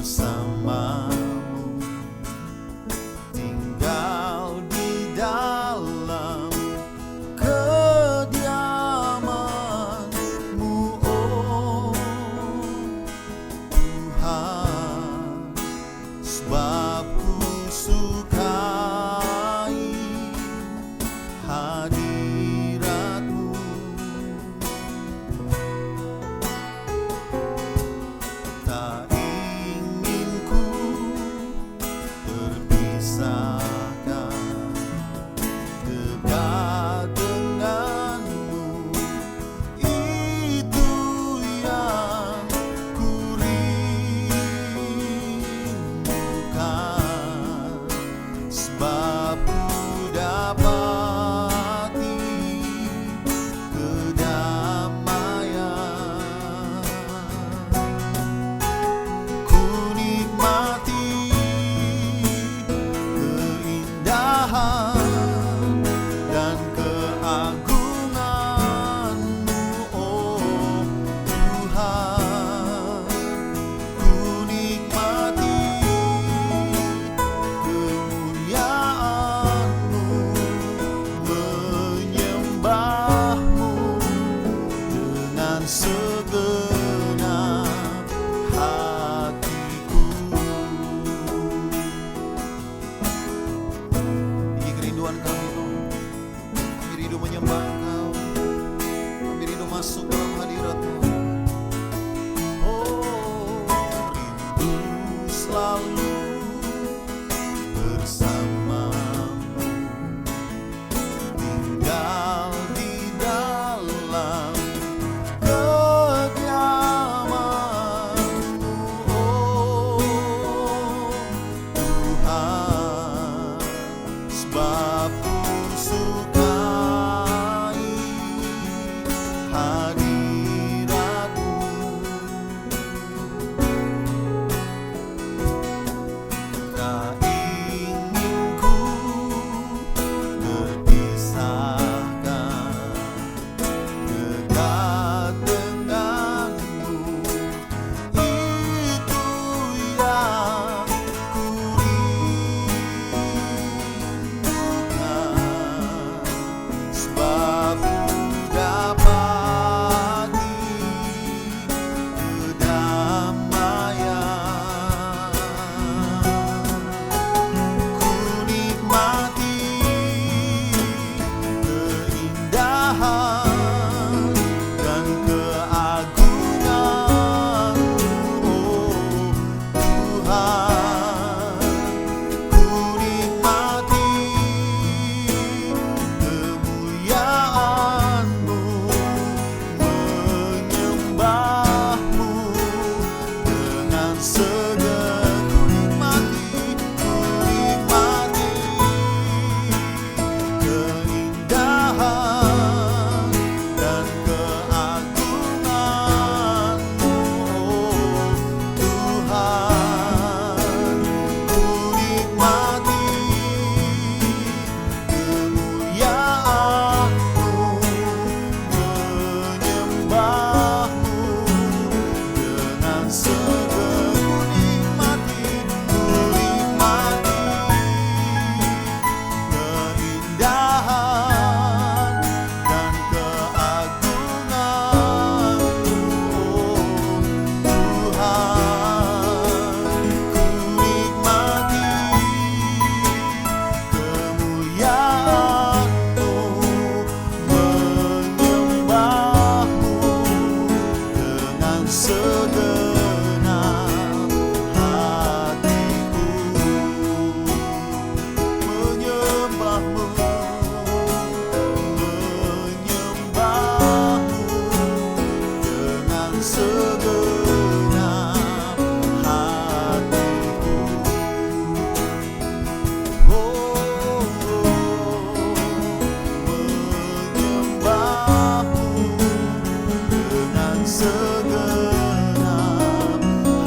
bersamamu, tinggal di dalam kediaman-Mu, oh Tuhan, sebab ku sukai hadirat-Mu. Tak ingin ku terpisahkan dekat dengan-Mu, itu yang ku rindukan, sebab ku dapati kedamaian. Ku nikmati keindahan dan keagungan-Mu, oh Tuhan. Ku nikmati kemuliaan-Mu, menyembah-Mu dengan segenap hatiku. Ini kerinduan kami, Tuhan. Kami rindu menyembah Engkau, kami rindu masuk dalam hadirat-Mu. Oh, rindu selalu bersamamu, tinggal di dalam kediaman-Mu, oh Tuhan, sebab ku sukai hadirat-Mu. Tak ingin ku terpisahkan dekat dengan-Mu, itu yang ku rindukan, sebab ku dapati kedamaian. Ku nikmati keindahan dan keagungan-Mu, oh Tuhan. Ku nikmati kemuliaan-Mu, menyembah-Mu dengan segenap. Ku nikmati keindahan dan keagungan-Mu, oh Tuhan. Ku nikmati kemuliaan-Mu, menyembah-Mu dengan segenap. Ku nikmati keindahan dan keagungan-Mu, oh Tuhan. Ku nikmati kemuliaan-Mu, menyembah-Mu dengan segenap hatiku. Menyembah-Mu, menyembah-Mu dengan segenap hatiku. Oh, menyembah-Mu dengan segenap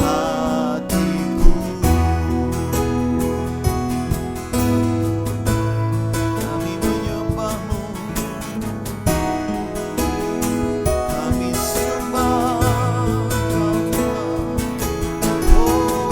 hatiku. Kami menyembah-Mu, kami sembah Kau Tuhan. Oh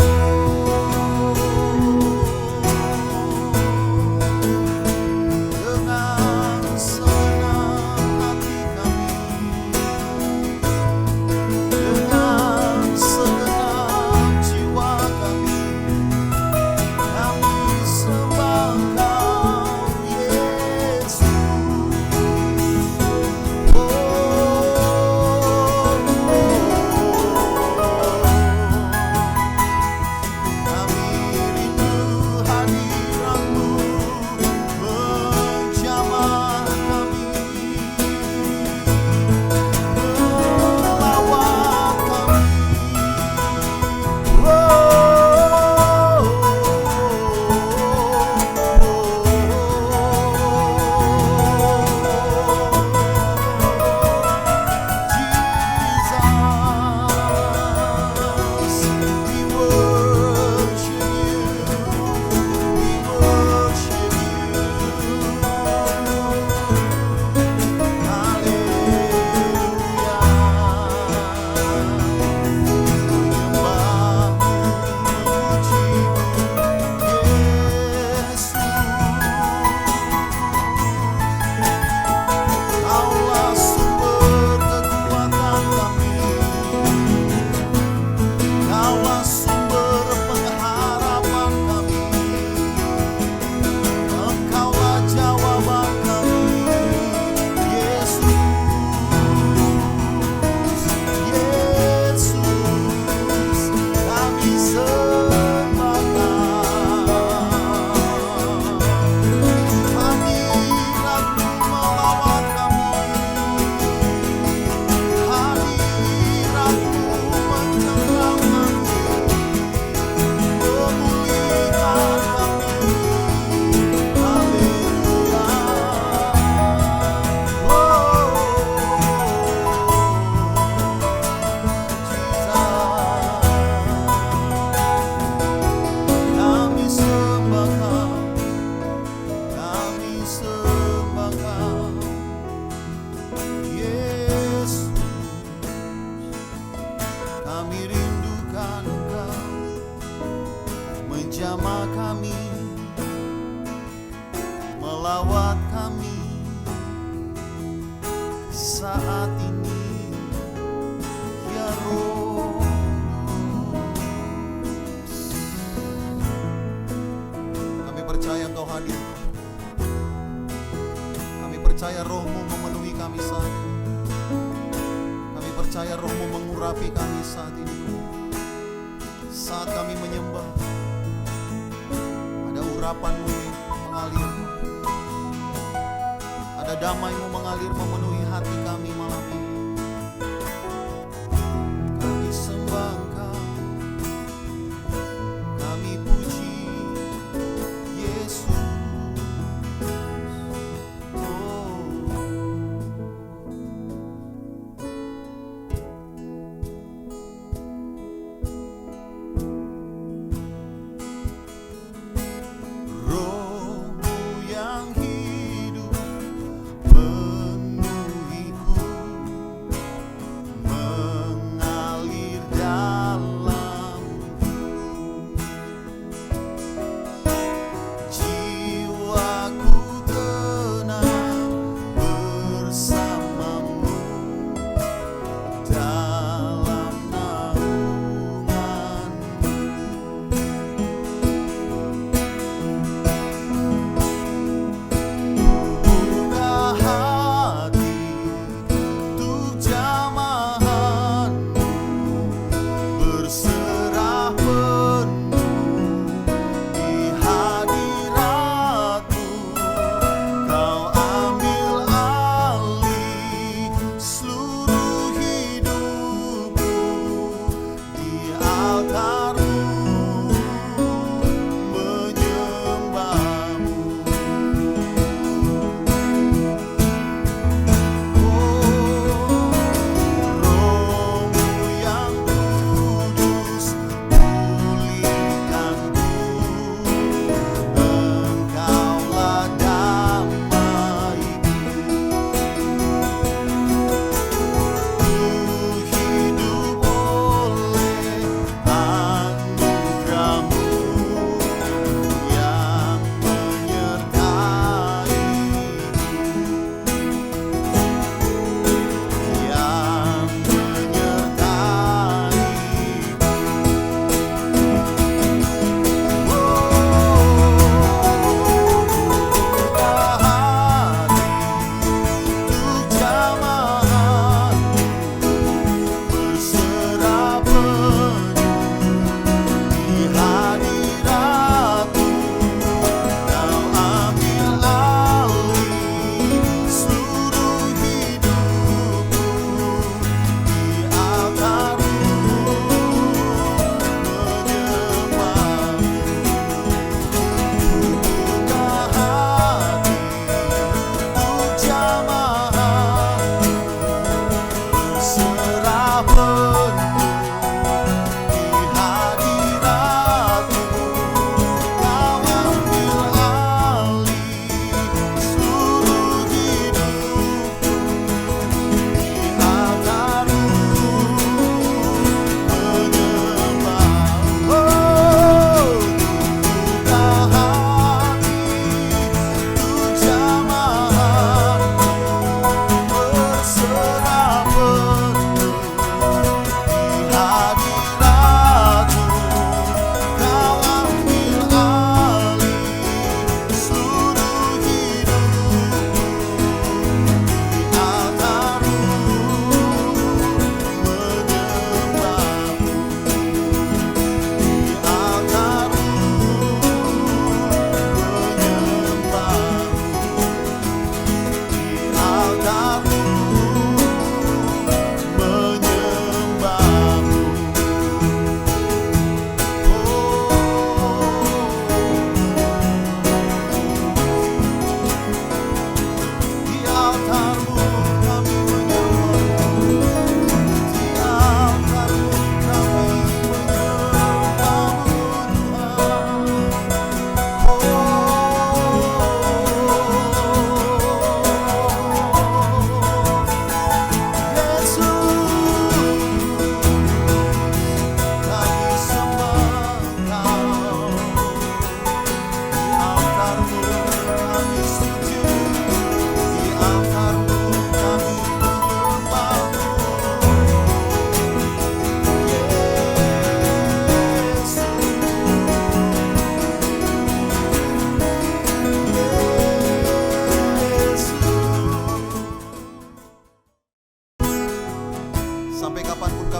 bersama kami, melawat kami saat ini, ya Roh. Kami percaya Engkau hadir. Kami percaya Roh-Mu memenuhi kami saat ini. Kami percaya Roh-Mu mengurapi kami saat ini. Saat kami menyembah, ada urapan-Mu yang mengalir, ada damai-Mu mengalir memenuhi hati kami malam ini. Kami sembah Engkau, kami puji Yesus. Roh-Mu yang hidup penuhi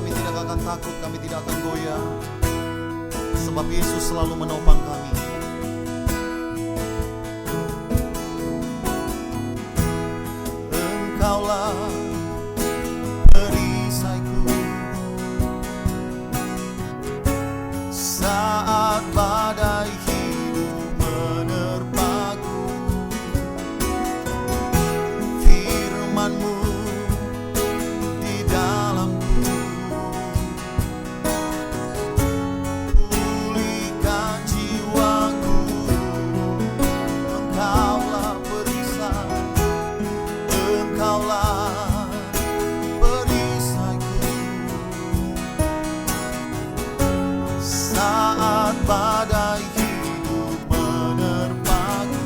kami tidak akan takut, kami tidak akan goyah, sebab Yesus selalu menopang kami. Engkaulah perisaiku saat badai hidup menerpaku. Firman-Mu di dalamku pulihkan jiwaku. Engkaulah perisai, Engkaulah perisaiku saat badai hidup menerpaku.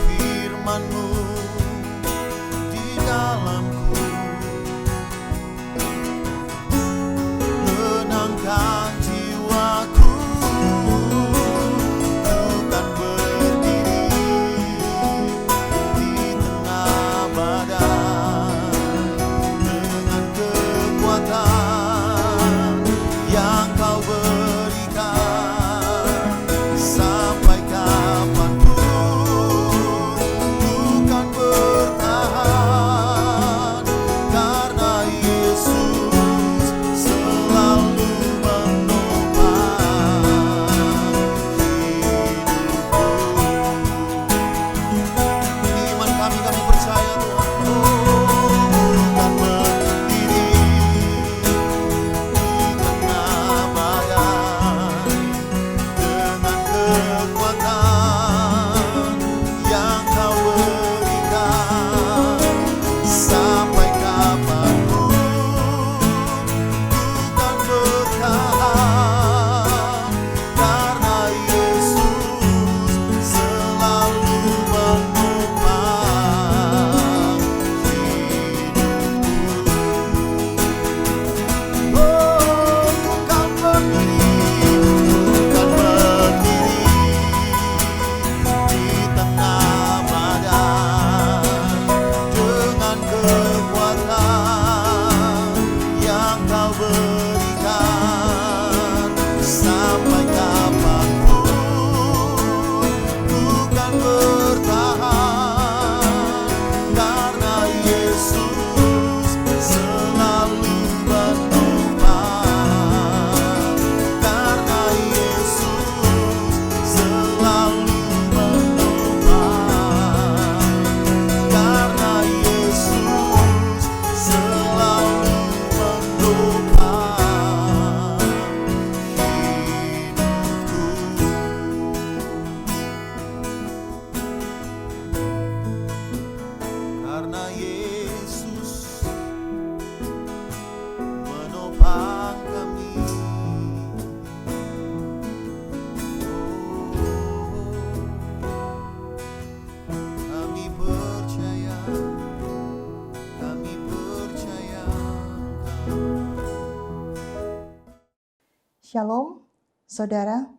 Firman-Mu di dalamku menenangkan jiwaku. Bukan berdiri di tengah badai dengan kekuatan yang Kau berikan. Sampai kapanpun bukan bertahan, karena Yesus selalu menopang hidupku. Ini iman kami percaya Tuhan. Bukan berdiri di tengah badai dengan kekuatan yang Kau berikan. Sampai kapanpun bukan bertahan, karena Yesus selalu menopang hidupku. Oh, bukan berdiri di tengah badai dengan kekuatan yang Kau berikan. Sampai kapanpun bukan bertahan, karena Yesus selalu menopang. Karena Yesus selalu menopang. Karena Yesus selalu menopang hidupku. Karena Yesus menopang kami. Kami percaya, kami percaya. Shalom, saudara.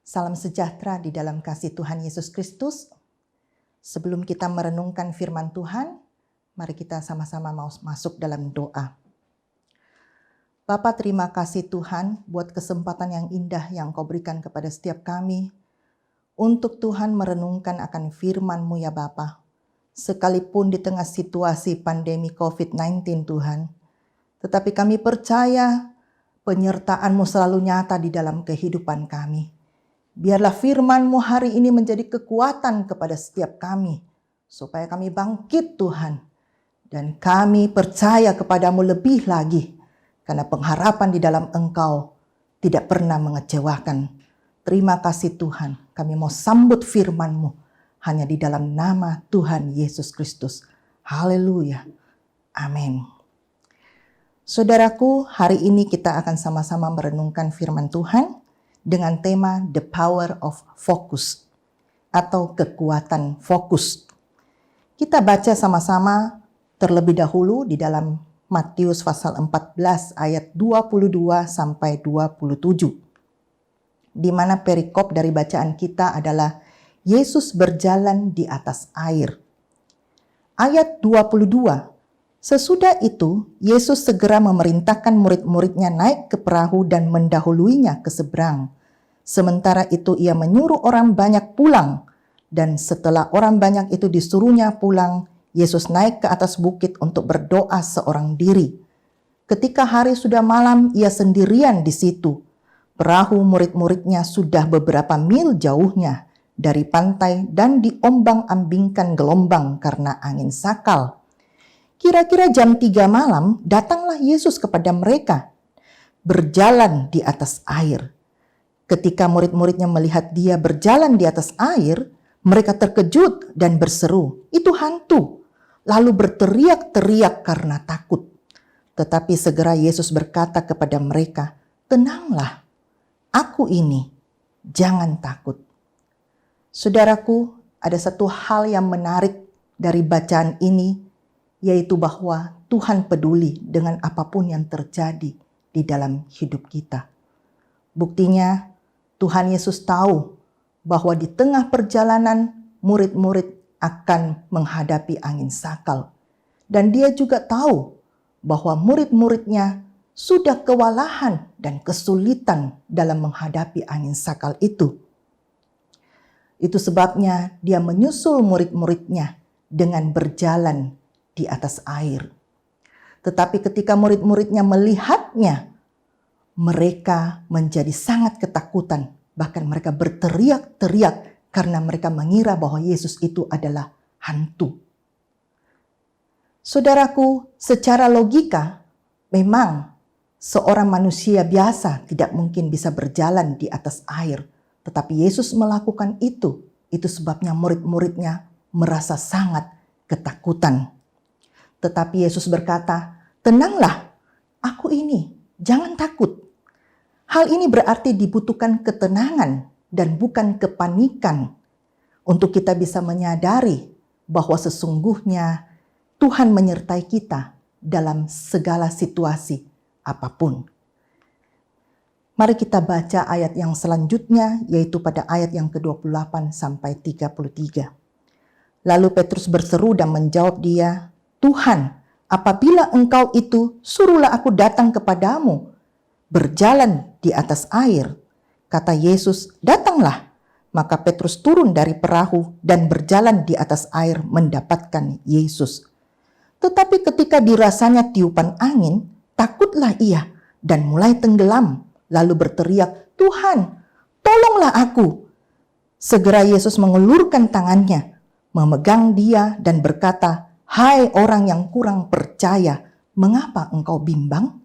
Salam sejahtera di dalam kasih Tuhan Yesus Kristus. Sebelum kita merenungkan firman Tuhan, mari kita sama-sama mau masuk dalam doa. Bapa, terima kasih Tuhan buat kesempatan yang indah yang Kau berikan kepada setiap kami untuk Tuhan merenungkan akan firman-Mu ya Bapa. Sekalipun di tengah situasi pandemi COVID-19 Tuhan, tetapi kami percaya penyertaan-Mu selalu nyata di dalam kehidupan kami. Biarlah firman-Mu hari ini menjadi kekuatan kepada setiap kami, supaya kami bangkit Tuhan. Dan kami percaya kepadamu lebih lagi, karena pengharapan di dalam Engkau tidak pernah mengecewakan. Terima kasih Tuhan, kami mau sambut firman-Mu hanya di dalam nama Tuhan Yesus Kristus. Haleluya. Amin. Saudaraku, hari ini kita akan sama-sama merenungkan firman Tuhan dengan tema The Power of Focus atau kekuatan fokus. Kita baca sama-sama terlebih dahulu di dalam Matius pasal 14 ayat 22 sampai 27. Di mana perikop dari bacaan kita adalah Yesus berjalan di atas air. Ayat 22, Sesudah itu, Yesus segera memerintahkan murid-muridnya naik ke perahu dan mendahuluinya ke seberang. Sementara itu ia menyuruh orang banyak pulang, dan setelah orang banyak itu disuruhnya pulang, Yesus naik ke atas bukit untuk berdoa seorang diri. Ketika hari sudah malam, ia sendirian di situ. Perahu murid-muridnya sudah beberapa mil jauhnya dari pantai dan diombang-ambingkan gelombang karena angin sakal. Kira-kira jam 3 malam, datanglah Yesus kepada mereka, berjalan di atas air. Ketika murid-muridnya melihat dia berjalan di atas air, mereka terkejut dan berseru, "Itu hantu!" Lalu berteriak-teriak karena takut. Tetapi segera Yesus berkata kepada mereka, "Tenanglah, aku ini, jangan takut." Saudaraku, ada satu hal yang menarik dari bacaan ini, yaitu bahwa Tuhan peduli dengan apapun yang terjadi di dalam hidup kita. Buktinya, Tuhan Yesus tahu bahwa di tengah perjalanan murid-murid akan menghadapi angin sakal. Dan dia juga tahu bahwa murid-muridnya sudah kewalahan dan kesulitan dalam menghadapi angin sakal itu. Itu sebabnya dia menyusul murid-muridnya dengan berjalan di atas air. Tetapi ketika murid-muridnya melihatnya, mereka menjadi sangat ketakutan. Bahkan mereka berteriak-teriak karena mereka mengira bahwa Yesus itu adalah hantu. Saudaraku, secara logika, memang seorang manusia biasa tidak mungkin bisa berjalan di atas air. Tetapi Yesus melakukan itu. Itu sebabnya murid-muridnya merasa sangat ketakutan. Tetapi Yesus berkata, "Tenanglah, aku ini, jangan takut." Hal ini berarti dibutuhkan ketenangan dan bukan kepanikan untuk kita bisa menyadari bahwa sesungguhnya Tuhan menyertai kita dalam segala situasi apapun. Mari kita baca ayat yang selanjutnya, yaitu pada ayat yang ke-28 sampai 33. Lalu Petrus berseru dan menjawab dia, "Tuhan, apabila Engkau itu, suruhlah aku datang kepadamu, berjalan di atas air." Kata Yesus, "Datanglah." Maka Petrus turun dari perahu dan berjalan di atas air mendapatkan Yesus. Tetapi ketika dirasanya tiupan angin, takutlah ia dan mulai tenggelam, lalu berteriak, "Tuhan, tolonglah aku." Segera Yesus mengulurkan tangannya, memegang dia dan berkata, "Hai orang yang kurang percaya, mengapa engkau bimbang?"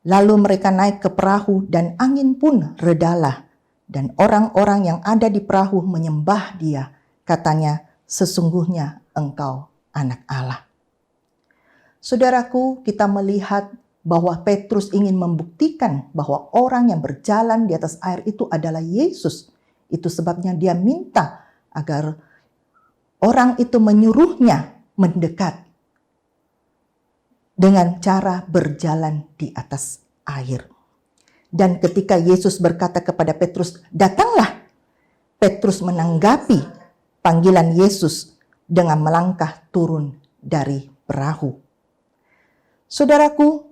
Lalu mereka naik ke perahu dan angin pun redalah. Dan orang-orang yang ada di perahu menyembah dia. Katanya, "Sesungguhnya engkau anak Allah." Saudaraku, kita melihat bahwa Petrus ingin membuktikan bahwa orang yang berjalan di atas air itu adalah Yesus. Itu sebabnya dia minta agar orang itu menyuruhnya mendekat dengan cara berjalan di atas air. Dan ketika Yesus berkata kepada Petrus, "Datanglah," Petrus menanggapi panggilan Yesus dengan melangkah turun dari perahu. Saudaraku,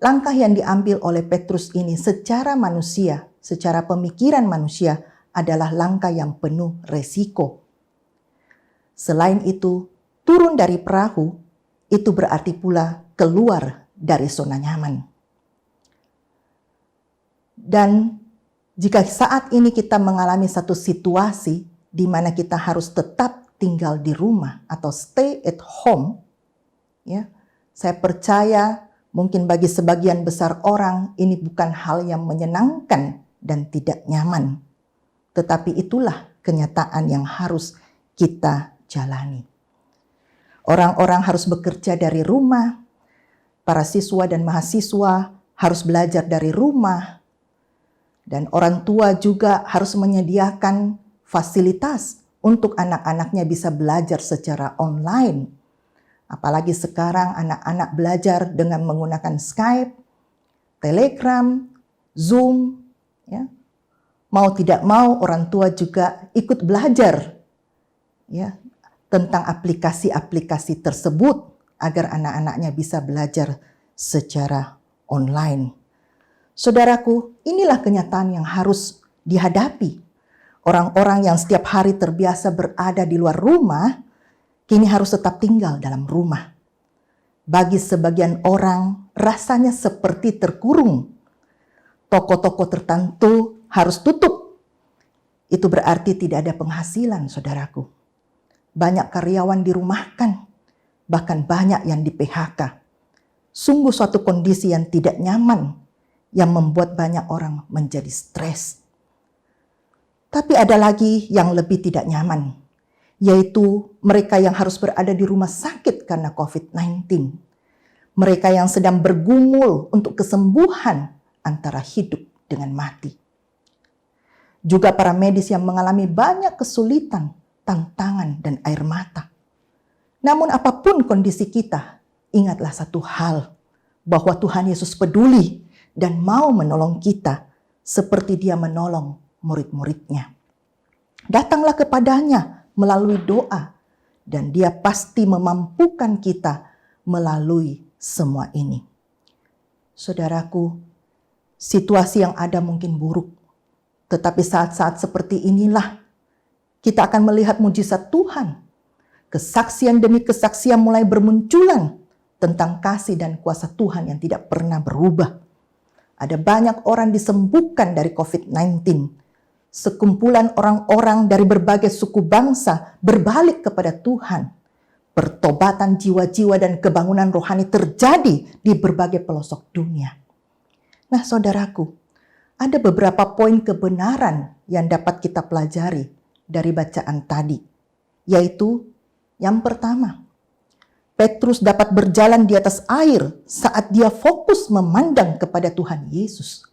langkah yang diambil oleh Petrus ini secara manusia, secara pemikiran manusia adalah langkah yang penuh resiko. Selain itu, turun dari perahu itu berarti pula keluar dari zona nyaman. Dan jika saat ini kita mengalami satu situasi di mana kita harus tetap tinggal di rumah atau stay at home, ya, saya percaya mungkin bagi sebagian besar orang ini bukan hal yang menyenangkan dan tidak nyaman. Tetapi itulah kenyataan yang harus kita jalani. Orang-orang harus bekerja dari rumah, para siswa dan mahasiswa harus belajar dari rumah, dan orang tua juga harus menyediakan fasilitas untuk anak-anaknya bisa belajar secara online. Apalagi sekarang anak-anak belajar dengan menggunakan Skype, Telegram, Zoom. Ya. Mau tidak mau orang tua juga ikut belajar ya, tentang aplikasi-aplikasi tersebut agar anak-anaknya bisa belajar secara online. Saudaraku, inilah kenyataan yang harus dihadapi. Orang-orang yang setiap hari terbiasa berada di luar rumah, kini harus tetap tinggal dalam rumah. Bagi sebagian orang, rasanya seperti terkurung. Toko-toko tertentu harus tutup. Itu berarti tidak ada penghasilan, saudaraku. Banyak karyawan dirumahkan, bahkan banyak yang di-PHK. Sungguh suatu kondisi yang tidak nyaman, yang membuat banyak orang menjadi stres. Tapi ada lagi yang lebih tidak nyaman, yaitu mereka yang harus berada di rumah sakit karena COVID-19. Mereka yang sedang bergumul untuk kesembuhan antara hidup dengan mati. Juga para medis yang mengalami banyak kesulitan, tantangan, dan air mata. Namun apapun kondisi kita, ingatlah satu hal, bahwa Tuhan Yesus peduli dan mau menolong kita seperti Dia menolong murid-muridnya. Datanglah kepadanya melalui doa, dan Dia pasti memampukan kita melalui semua ini. Saudaraku, situasi yang ada mungkin buruk, tetapi saat-saat seperti inilah kita akan melihat mujizat Tuhan. Kesaksian demi kesaksian mulai bermunculan tentang kasih dan kuasa Tuhan yang tidak pernah berubah. Ada banyak orang disembuhkan dari COVID-19. Sekumpulan orang-orang dari berbagai suku bangsa berbalik kepada Tuhan. Pertobatan jiwa-jiwa dan kebangunan rohani terjadi di berbagai pelosok dunia. Nah, saudaraku, ada beberapa poin kebenaran yang dapat kita pelajari dari bacaan tadi, yaitu yang pertama, Petrus dapat berjalan di atas air saat dia fokus memandang kepada Tuhan Yesus.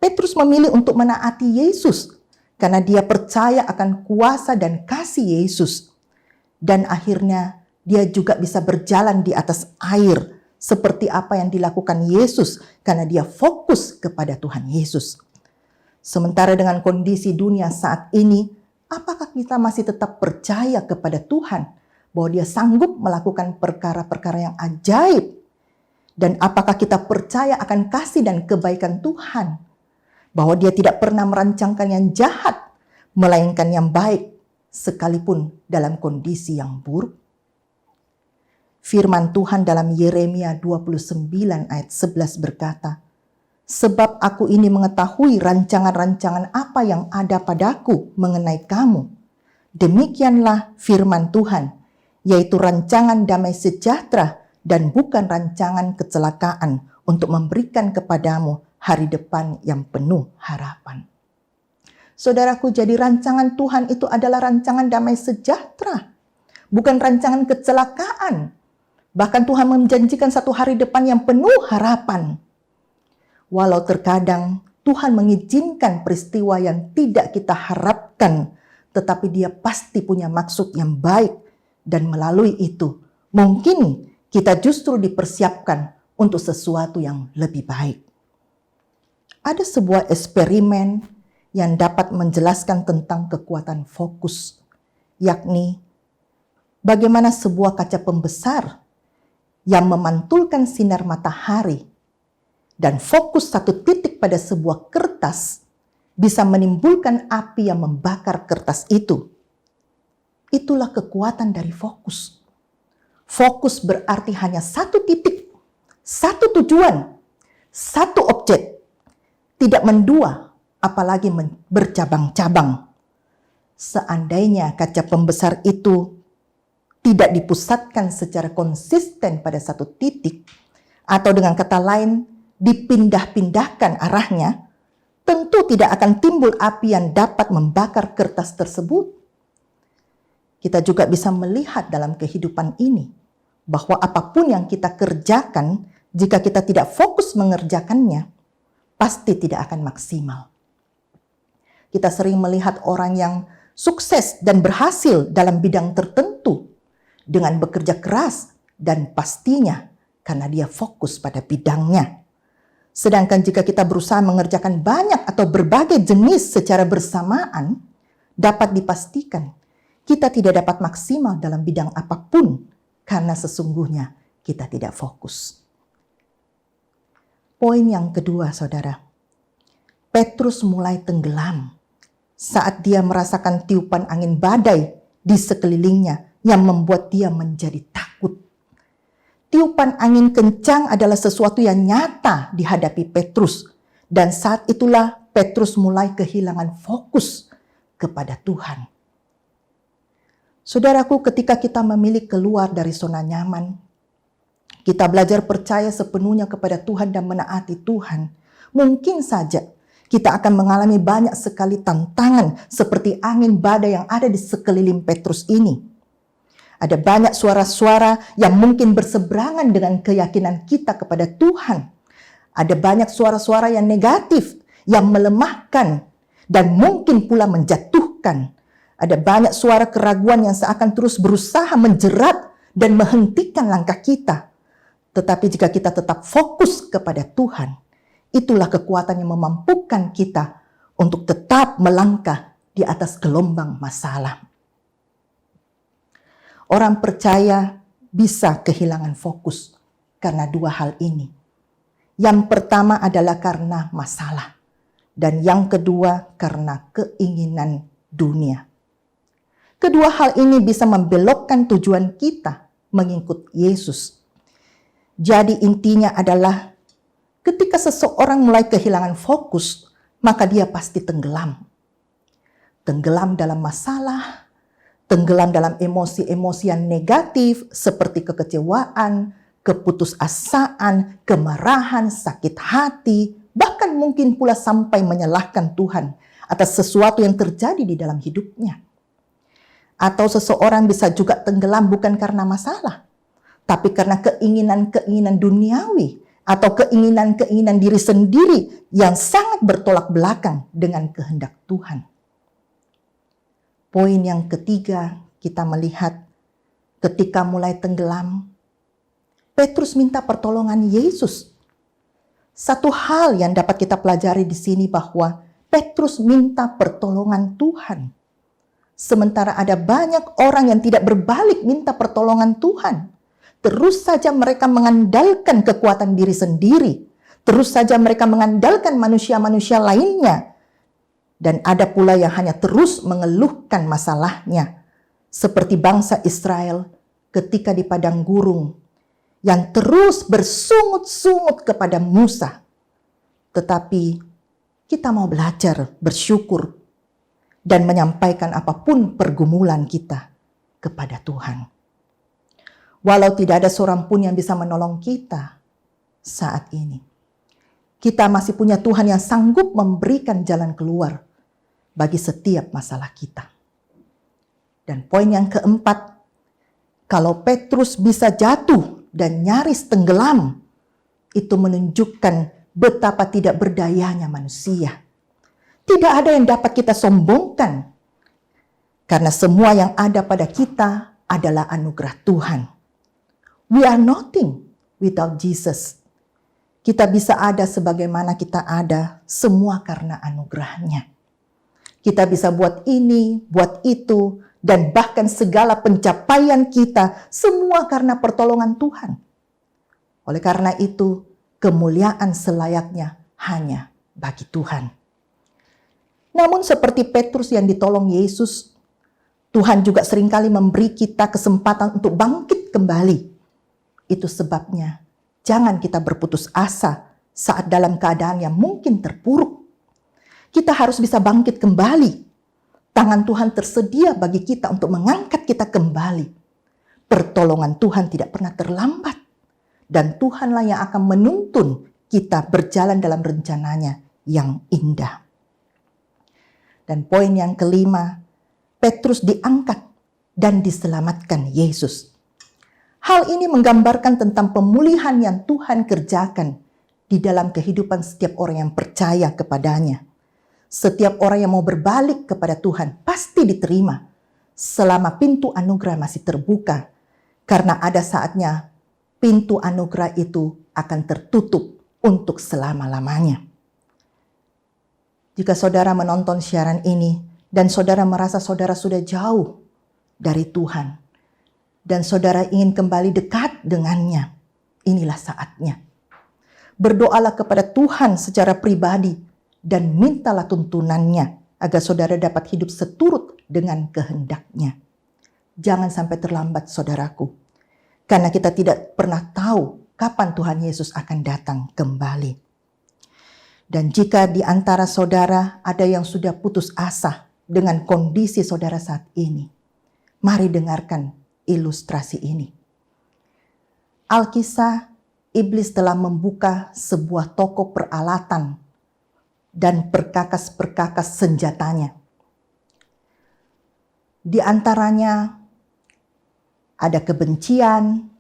Petrus memilih untuk menaati Yesus karena dia percaya akan kuasa dan kasih Yesus. Dan akhirnya dia juga bisa berjalan di atas air seperti apa yang dilakukan Yesus karena dia fokus kepada Tuhan Yesus. Sementara dengan kondisi dunia saat ini, apakah kita masih tetap percaya kepada Tuhan bahwa Dia sanggup melakukan perkara-perkara yang ajaib? Dan apakah kita percaya akan kasih dan kebaikan Tuhan? Bahwa Dia tidak pernah merancangkan yang jahat, melainkan yang baik, sekalipun dalam kondisi yang buruk? Firman Tuhan dalam Yeremia 29 ayat 11 berkata, "Sebab aku ini mengetahui rancangan-rancangan apa yang ada padaku mengenai kamu. Demikianlah firman Tuhan, yaitu rancangan damai sejahtera dan bukan rancangan kecelakaan untuk memberikan kepadamu hari depan yang penuh harapan." Saudaraku, jadi rancangan Tuhan itu adalah rancangan damai sejahtera, bukan rancangan kecelakaan. Bahkan Tuhan menjanjikan satu hari depan yang penuh harapan. Walau terkadang Tuhan mengizinkan peristiwa yang tidak kita harapkan, tetapi Dia pasti punya maksud yang baik, dan melalui itu mungkin kita justru dipersiapkan untuk sesuatu yang lebih baik. Ada sebuah eksperimen yang dapat menjelaskan tentang kekuatan fokus, yakni bagaimana sebuah kaca pembesar yang memantulkan sinar matahari dan fokus satu titik pada sebuah kertas bisa menimbulkan api yang membakar kertas itu. Itulah kekuatan dari fokus. Fokus berarti hanya satu titik, satu tujuan, satu objek. Tidak mendua, apalagi bercabang-cabang. Seandainya kaca pembesar itu tidak dipusatkan secara konsisten pada satu titik, atau dengan kata lain, dipindah-pindahkan arahnya, tentu tidak akan timbul api yang dapat membakar kertas tersebut. Kita juga bisa melihat dalam kehidupan ini, bahwa apapun yang kita kerjakan, jika kita tidak fokus mengerjakannya, pasti tidak akan maksimal. Kita sering melihat orang yang sukses dan berhasil dalam bidang tertentu, dengan bekerja keras dan pastinya karena dia fokus pada bidangnya. Sedangkan jika kita berusaha mengerjakan banyak atau berbagai jenis secara bersamaan, dapat dipastikan kita tidak dapat maksimal dalam bidang apapun karena sesungguhnya kita tidak fokus. Poin yang kedua, saudara. Petrus mulai tenggelam saat dia merasakan tiupan angin badai di sekelilingnya yang membuat dia menjadi takut. Tiupan angin kencang adalah sesuatu yang nyata dihadapi Petrus. Dan saat itulah Petrus mulai kehilangan fokus kepada Tuhan. Saudaraku, ketika kita memilih keluar dari zona nyaman, kita belajar percaya sepenuhnya kepada Tuhan dan menaati Tuhan, mungkin saja kita akan mengalami banyak sekali tantangan seperti angin badai yang ada di sekeliling Petrus ini. Ada banyak suara-suara yang mungkin berseberangan dengan keyakinan kita kepada Tuhan. Ada banyak suara-suara yang negatif, yang melemahkan, dan mungkin pula menjatuhkan. Ada banyak suara keraguan yang seakan terus berusaha menjerat dan menghentikan langkah kita. Tetapi jika kita tetap fokus kepada Tuhan, itulah kekuatan yang memampukan kita untuk tetap melangkah di atas gelombang masalah. Orang percaya bisa kehilangan fokus karena dua hal ini. Yang pertama adalah karena masalah. Dan yang kedua karena keinginan dunia. Kedua hal ini bisa membelokkan tujuan kita mengikut Yesus. Jadi intinya adalah ketika seseorang mulai kehilangan fokus, maka dia pasti tenggelam. Tenggelam dalam masalah, tenggelam dalam emosi-emosi yang negatif seperti kekecewaan, keputusasaan, kemarahan, sakit hati, bahkan mungkin pula sampai menyalahkan Tuhan atas sesuatu yang terjadi di dalam hidupnya. Atau seseorang bisa juga tenggelam bukan karena masalah, tapi karena keinginan-keinginan duniawi atau keinginan-keinginan diri sendiri yang sangat bertolak belakang dengan kehendak Tuhan. Poin yang ketiga, kita melihat ketika mulai tenggelam, Petrus minta pertolongan Yesus. Satu hal yang dapat kita pelajari di sini bahwa Petrus minta pertolongan Tuhan. Sementara ada banyak orang yang tidak berbalik minta pertolongan Tuhan. Terus saja mereka mengandalkan kekuatan diri sendiri. Terus saja mereka mengandalkan manusia-manusia lainnya. Dan ada pula yang hanya terus mengeluhkan masalahnya. Seperti bangsa Israel ketika di padang gurun, yang terus bersungut-sungut kepada Musa. Tetapi kita mau belajar bersyukur dan menyampaikan apapun pergumulan kita kepada Tuhan. Walau tidak ada seorang pun yang bisa menolong kita saat ini, kita masih punya Tuhan yang sanggup memberikan jalan keluar bagi setiap masalah kita. Dan poin yang keempat, kalau Petrus bisa jatuh dan nyaris tenggelam, itu menunjukkan betapa tidak berdayanya manusia. Tidak ada yang dapat kita sombongkan, karena semua yang ada pada kita adalah anugerah Tuhan. We are nothing without Jesus. Kita bisa ada sebagaimana kita ada, semua karena anugerahnya. Kita bisa buat ini, buat itu, dan bahkan segala pencapaian kita, semua karena pertolongan Tuhan. Oleh karena itu, kemuliaan selayaknya hanya bagi Tuhan. Namun seperti Petrus yang ditolong Yesus, Tuhan juga seringkali memberi kita kesempatan untuk bangkit kembali. Itu sebabnya jangan kita berputus asa saat dalam keadaan yang mungkin terpuruk. Kita harus bisa bangkit kembali. Tangan Tuhan tersedia bagi kita untuk mengangkat kita kembali. Pertolongan Tuhan tidak pernah terlambat. Dan Tuhanlah yang akan menuntun kita berjalan dalam rencananya yang indah. Dan poin yang kelima, Petrus diangkat dan diselamatkan Yesus. Hal ini menggambarkan tentang pemulihan yang Tuhan kerjakan di dalam kehidupan setiap orang yang percaya kepadanya. Setiap orang yang mau berbalik kepada Tuhan pasti diterima selama pintu anugerah masih terbuka. Karena ada saatnya pintu anugerah itu akan tertutup untuk selama-lamanya. Jika saudara menonton siaran ini dan saudara merasa saudara sudah jauh dari Tuhan, dan saudara ingin kembali dekat dengannya, inilah saatnya. Berdoalah kepada Tuhan secara pribadi dan mintalah tuntunannya agar saudara dapat hidup seturut dengan kehendak-Nya. Jangan sampai terlambat, saudaraku, karena kita tidak pernah tahu kapan Tuhan Yesus akan datang kembali. Dan jika di antara saudara ada yang sudah putus asa dengan kondisi saudara saat ini, mari dengarkan ilustrasi ini. Alkisah, iblis telah membuka sebuah toko peralatan dan perkakas-perkakas senjatanya. Di antaranya ada kebencian,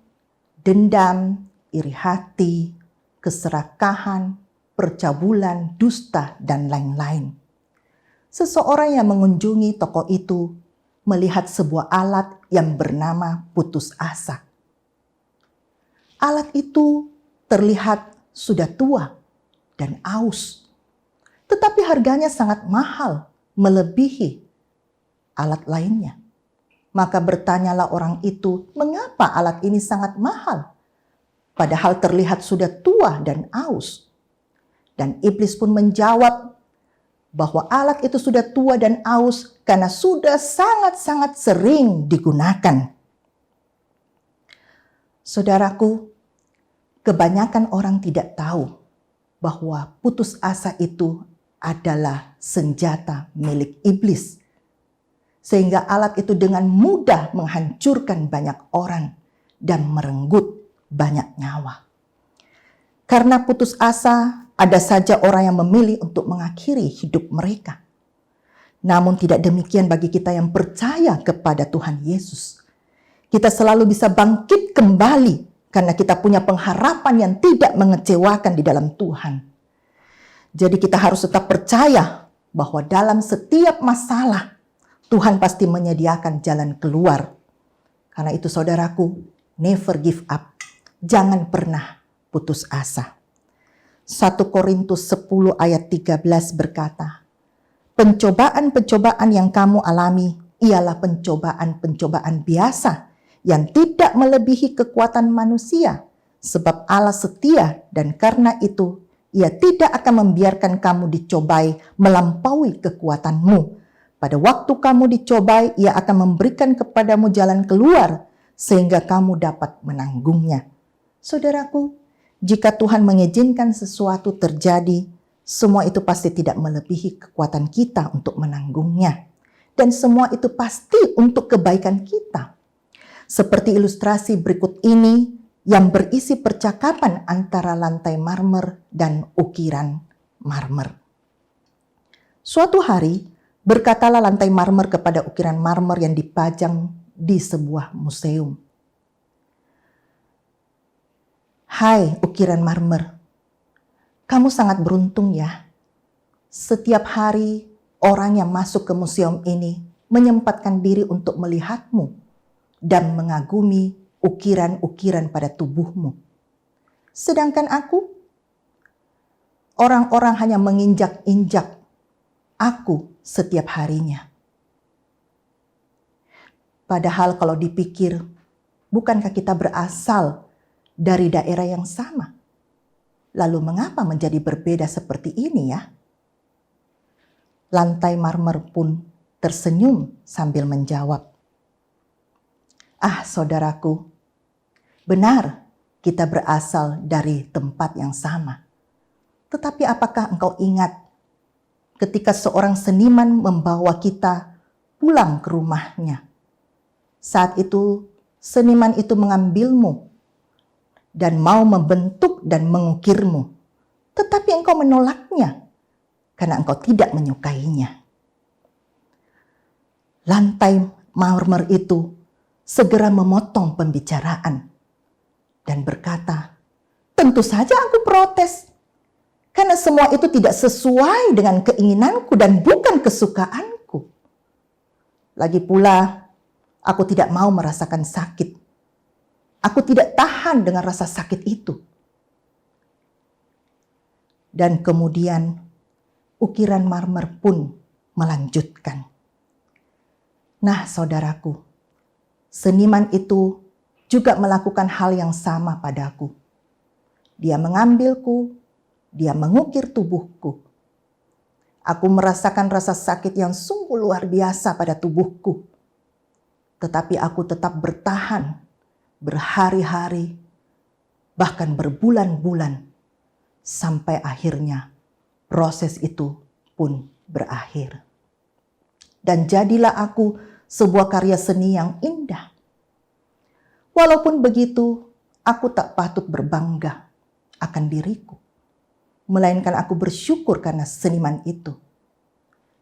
dendam, iri hati, keserakahan, percabulan, dusta, dan lain-lain. Seseorang yang mengunjungi toko itu melihat sebuah alat yang bernama putus asa. Alat itu terlihat sudah tua dan aus, tetapi harganya sangat mahal, melebihi alat lainnya. Maka bertanyalah orang itu, mengapa alat ini sangat mahal? Padahal terlihat sudah tua dan aus. Dan iblis pun menjawab bahwa alat itu sudah tua dan aus karena sudah sangat-sangat sering digunakan. Saudaraku, kebanyakan orang tidak tahu bahwa putus asa itu adalah senjata milik iblis. Sehingga alat itu dengan mudah menghancurkan banyak orang dan merenggut banyak nyawa. Karena putus asa, ada saja orang yang memilih untuk mengakhiri hidup mereka. Namun tidak demikian bagi kita yang percaya kepada Tuhan Yesus. Kita selalu bisa bangkit kembali karena kita punya pengharapan yang tidak mengecewakan di dalam Tuhan. Jadi kita harus tetap percaya bahwa dalam setiap masalah Tuhan pasti menyediakan jalan keluar. Karena itu saudaraku, never give up. Jangan pernah putus asa. 1 Korintus 10 ayat 13 berkata, pencobaan-pencobaan yang kamu alami ialah pencobaan-pencobaan biasa yang tidak melebihi kekuatan manusia. Sebab Allah setia dan karena itu Ia tidak akan membiarkan kamu dicobai melampaui kekuatanmu. Pada waktu kamu dicobai, Ia akan memberikan kepadamu jalan keluar sehingga kamu dapat menanggungnya. Saudaraku, jika Tuhan mengizinkan sesuatu terjadi, semua itu pasti tidak melebihi kekuatan kita untuk menanggungnya. Dan semua itu pasti untuk kebaikan kita. Seperti ilustrasi berikut ini yang berisi percakapan antara lantai marmer dan ukiran marmer. Suatu hari, berkatalah lantai marmer kepada ukiran marmer yang dipajang di sebuah museum. Hai ukiran marmer, kamu sangat beruntung ya. Setiap hari orang yang masuk ke museum ini menyempatkan diri untuk melihatmu dan mengagumi ukiran-ukiran pada tubuhmu. Sedangkan aku, orang-orang hanya menginjak-injak aku setiap harinya. Padahal kalau dipikir, bukankah kita berasal dari daerah yang sama? Lalu mengapa menjadi berbeda seperti ini ya? Lantai marmer pun tersenyum sambil menjawab. Ah saudaraku, benar kita berasal dari tempat yang sama. Tetapi apakah engkau ingat ketika seorang seniman membawa kita pulang ke rumahnya? Saat itu seniman itu mengambilmu dan mau membentuk dan mengukirmu. Tetapi engkau menolaknya karena engkau tidak menyukainya. Lantai marmer itu segera memotong pembicaraan dan berkata, tentu saja aku protes. Karena semua itu tidak sesuai dengan keinginanku dan bukan kesukaanku. Lagi pula, aku tidak mau merasakan sakit. Aku tidak tahan dengan rasa sakit itu. Dan kemudian, ukiran marmer pun melanjutkan. Nah, saudaraku, Seniman itu juga melakukan hal yang sama padaku. Dia mengambilku, dia mengukir tubuhku. Aku merasakan rasa sakit yang sungguh luar biasa pada tubuhku. Tetapi aku tetap bertahan berhari-hari, bahkan berbulan-bulan, sampai akhirnya proses itu pun berakhir. Dan jadilah aku sebuah karya seni yang indah. Walaupun begitu, aku tak patut berbangga akan diriku, melainkan aku bersyukur karena seniman itu.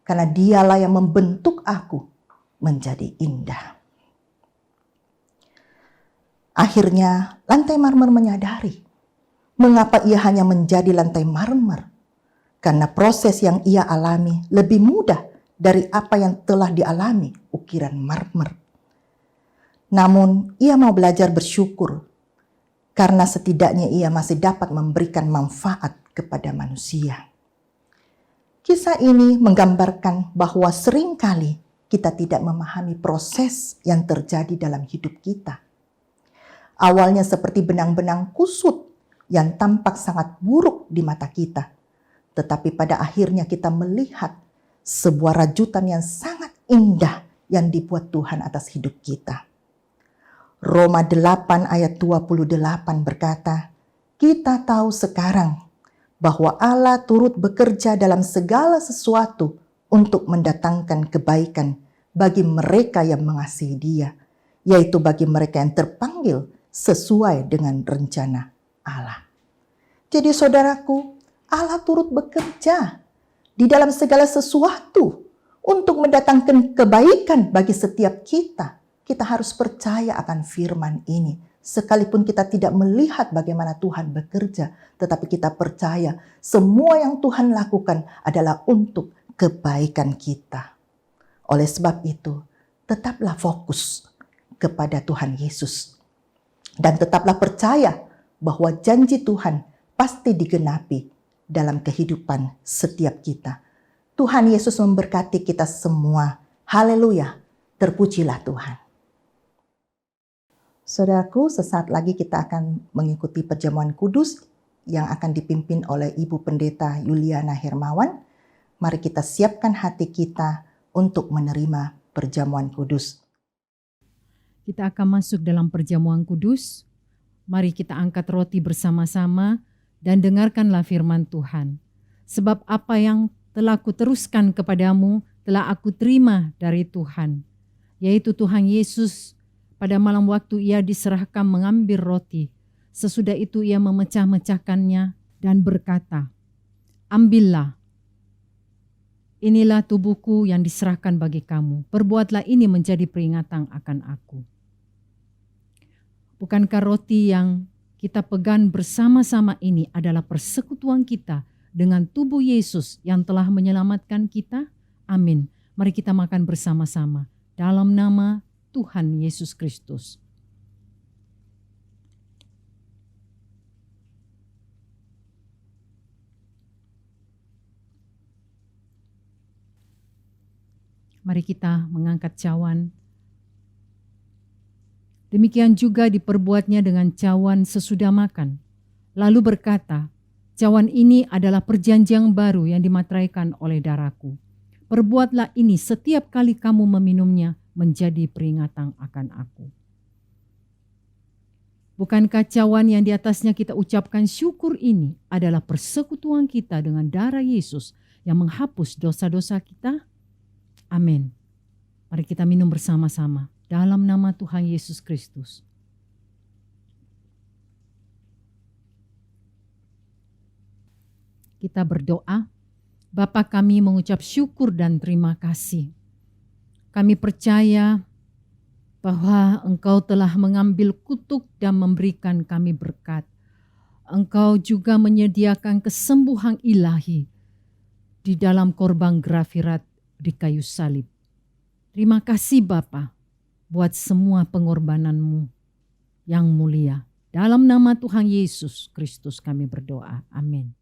Karena dialah yang membentuk aku menjadi indah. Akhirnya lantai marmer menyadari mengapa ia hanya menjadi lantai marmer. Karena proses yang ia alami lebih mudah dari apa yang telah dialami ukiran marmer. Namun ia mau belajar bersyukur karena setidaknya ia masih dapat memberikan manfaat kepada manusia. Kisah ini menggambarkan bahwa seringkali kita tidak memahami proses yang terjadi dalam hidup kita. Awalnya seperti benang-benang kusut yang tampak sangat buruk di mata kita. Tetapi pada akhirnya kita melihat sebuah rajutan yang sangat indah yang dibuat Tuhan atas hidup kita. Roma 8 ayat 28 berkata, kita tahu sekarang bahwa Allah turut bekerja dalam segala sesuatu untuk mendatangkan kebaikan bagi mereka yang mengasihi Dia, yaitu bagi mereka yang terpanggil sesuai dengan rencana Allah. Jadi saudaraku, Allah turut bekerja di dalam segala sesuatu untuk mendatangkan kebaikan bagi setiap kita. Kita harus percaya akan firman ini. Sekalipun kita tidak melihat bagaimana Tuhan bekerja, tetapi kita percaya semua yang Tuhan lakukan adalah untuk kebaikan kita. Oleh sebab itu, tetaplah fokus kepada Tuhan Yesus. Dan tetaplah percaya bahwa janji Tuhan pasti digenapi dalam kehidupan setiap kita. Tuhan Yesus memberkati kita semua. Haleluya, terpujilah Tuhan. Saudaraku, sesaat lagi kita akan mengikuti perjamuan kudus yang akan dipimpin oleh Ibu Pendeta Yuliana Hermawan. Mari kita siapkan hati kita untuk menerima perjamuan kudus. Kita akan masuk dalam perjamuan kudus. Mari kita angkat roti bersama-sama dan dengarkanlah firman Tuhan. Sebab apa yang telah kuteruskan kepadamu telah aku terima dari Tuhan, yaitu Tuhan Yesus pada malam waktu ia diserahkan mengambil roti. Sesudah itu ia memecah-mecahkannya dan berkata, ambillah, inilah tubuhku yang diserahkan bagi kamu. Perbuatlah ini menjadi peringatan akan aku. Bukankah roti yang kita pegang bersama-sama ini adalah persekutuan kita dengan tubuh Yesus yang telah menyelamatkan kita? Amin. Mari kita makan bersama-sama dalam nama Tuhan Yesus Kristus. Mari kita mengangkat cawan. Demikian juga diperbuatnya dengan cawan sesudah makan. Lalu berkata, cawan ini adalah perjanjian baru yang dimateraikan oleh darahku. Perbuatlah ini setiap kali kamu meminumnya menjadi peringatan akan aku. Bukankah cawan yang di atasnya kita ucapkan syukur ini adalah persekutuan kita dengan darah Yesus yang menghapus dosa-dosa kita? Amin. Mari kita minum bersama-sama dalam nama Tuhan Yesus Kristus. Kita berdoa. Bapa, kami mengucap syukur dan terima kasih. Kami percaya bahwa Engkau telah mengambil kutuk dan memberikan kami berkat. Engkau juga menyediakan kesembuhan ilahi di dalam korban grafirat di kayu salib. Terima kasih Bapa buat semua pengorbanan-Mu yang mulia. Dalam nama Tuhan Yesus Kristus kami berdoa. Amin.